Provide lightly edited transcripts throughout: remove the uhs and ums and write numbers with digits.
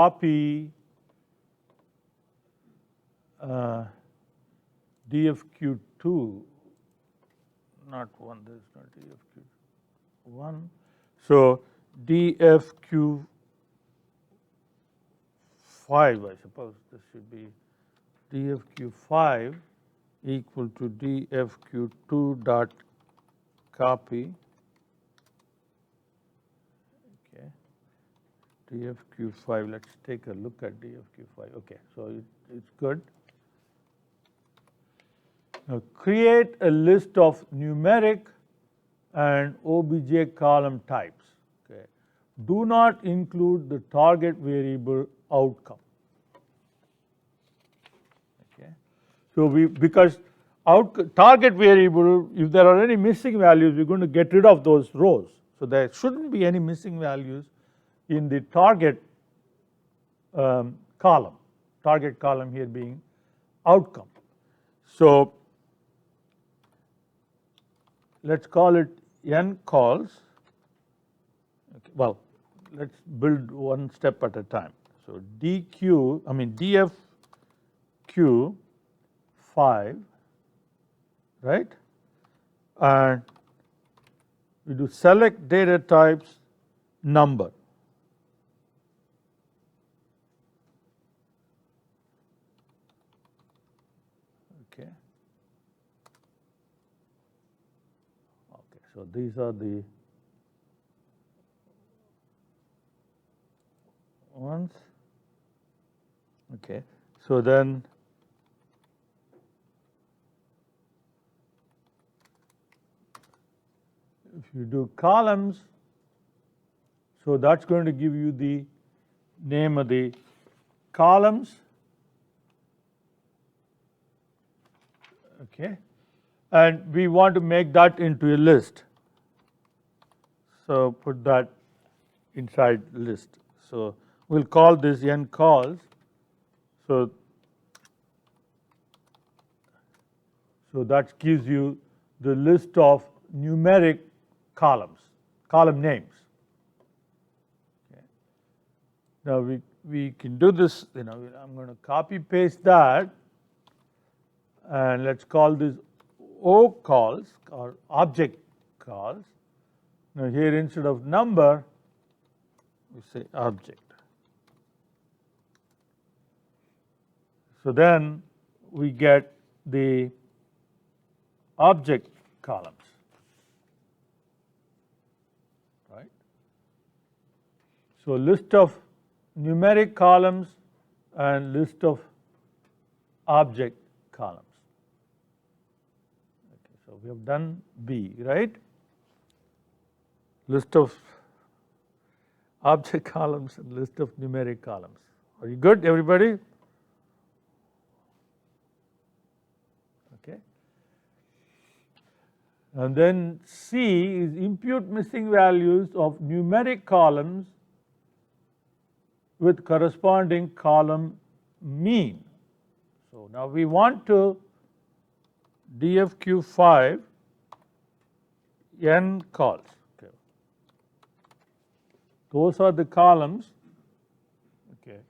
copy DFQ2, not 1, there is no DFQ1. So DFQ5, I suppose this should be DFQ5 equal to DFQ2 dot copy. Okay, DFQ5. Let's take a look at DFQ5. Okay, so it's good. Now create a list of numeric and OBJ column types. Okay, do not include the target variable outcome. Okay, so because target variable, if there are any missing values, we're going to get rid of those rows. So there shouldn't be any missing values in the target column. Target column here being outcome. So let's call it n calls. Okay, well, let's build one step at a time. So DFQ5, right? And we do select data types number. Okay. Okay, so these are the ones. Okay, so then if you do columns, so that's going to give you the name of the columns. Okay, and we want to make that into a list. So put that inside list. So we'll call this n calls. So that gives you the list of numeric columns, column names. Okay. Now we can do this. I'm going to copy paste that, and let's call this O calls or object calls. Now here instead of number, we say object. So then we get the object columns, right? So list of numeric columns and list of object columns. Okay, so we have done B, right? List of object columns and list of numeric columns. Are you good, everybody? Okay. And then C is impute missing values of numeric columns with corresponding column mean. So now we want to DFQ5 n calls. Okay. Those are the columns. Okay.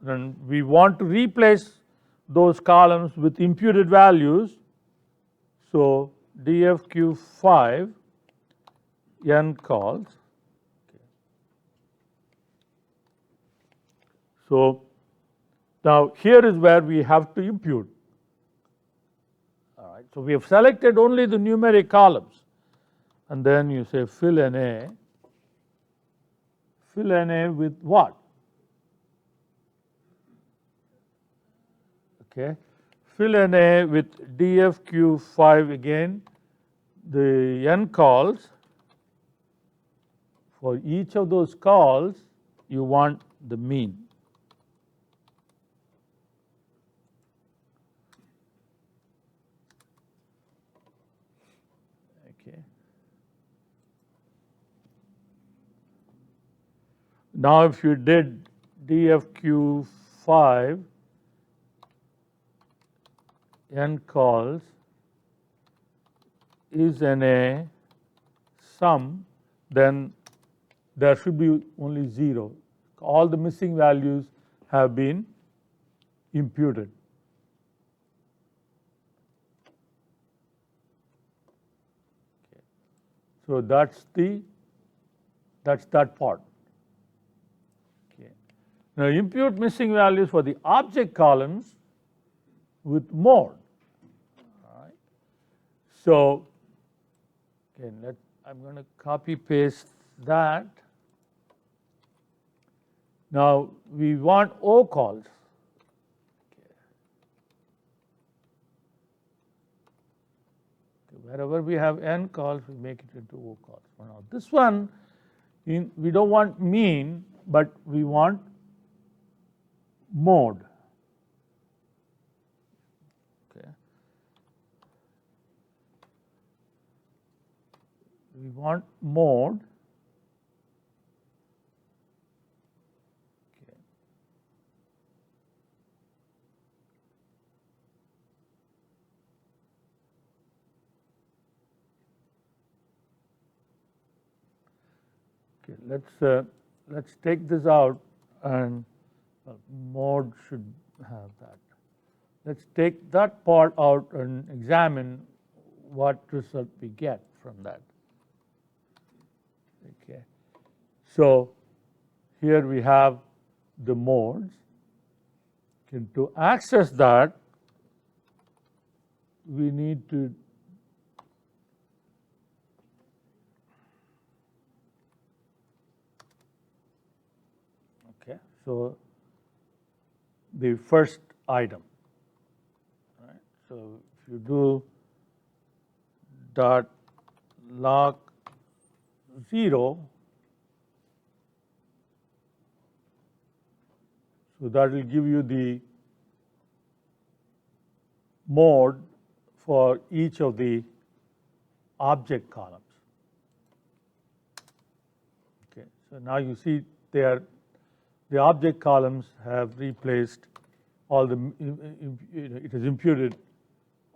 Then we want to replace those columns with imputed values. So DFQ5 n calls. Okay. So now here is where we have to impute. All right. So we have selected only the numeric columns, and then you say fill NA. Fill NA with what? Okay. Fill NA with DFQ5 again, the n calls. For each of those calls, you want the mean. Okay. Now if you did DFQ5 n calls is NA sum, then there should be only 0. All the missing values have been imputed. Okay. So that's that part. Okay. Now impute missing values for the object columns with mode. All right. So again, I'm going to copy paste that. Now we want O calls. Okay. Wherever we have N calls, we make it into O calls. Now this one, we don't want mean, but we want mode. Okay. We want mode. Okay. Okay, let's take this out, and mode should have that. Let's take that part out and examine what result we get from that. Okay. So here we have the modes. Okay, to access that, we need to so the first item. All right. So if you do dot lock 0, so that will give you the mode for each of the object columns. Okay. So now you see the object columns have replaced all the, it has imputed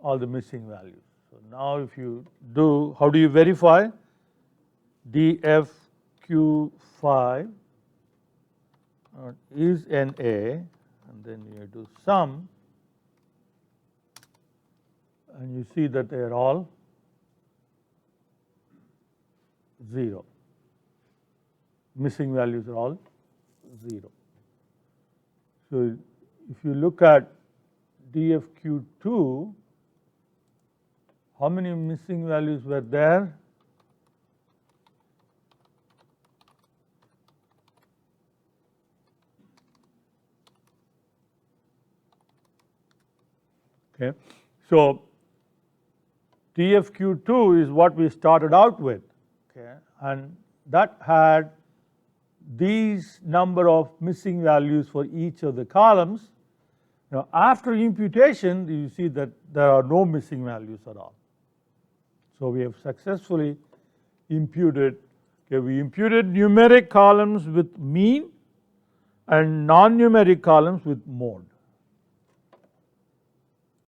all the missing values. So now if you do, how do you verify? DFQ5 is NA, and then you do sum, and you see that they are all 0. Missing values are all 0. So if you look at DFQ2, how many missing values were there? Okay. So DFQ2 is what we started out with, okay, and that had these number of missing values for each of the columns. Now after imputation, you see that there are no missing values at all. So we have successfully imputed, okay, we imputed numeric columns with mean and non-numeric columns with mode.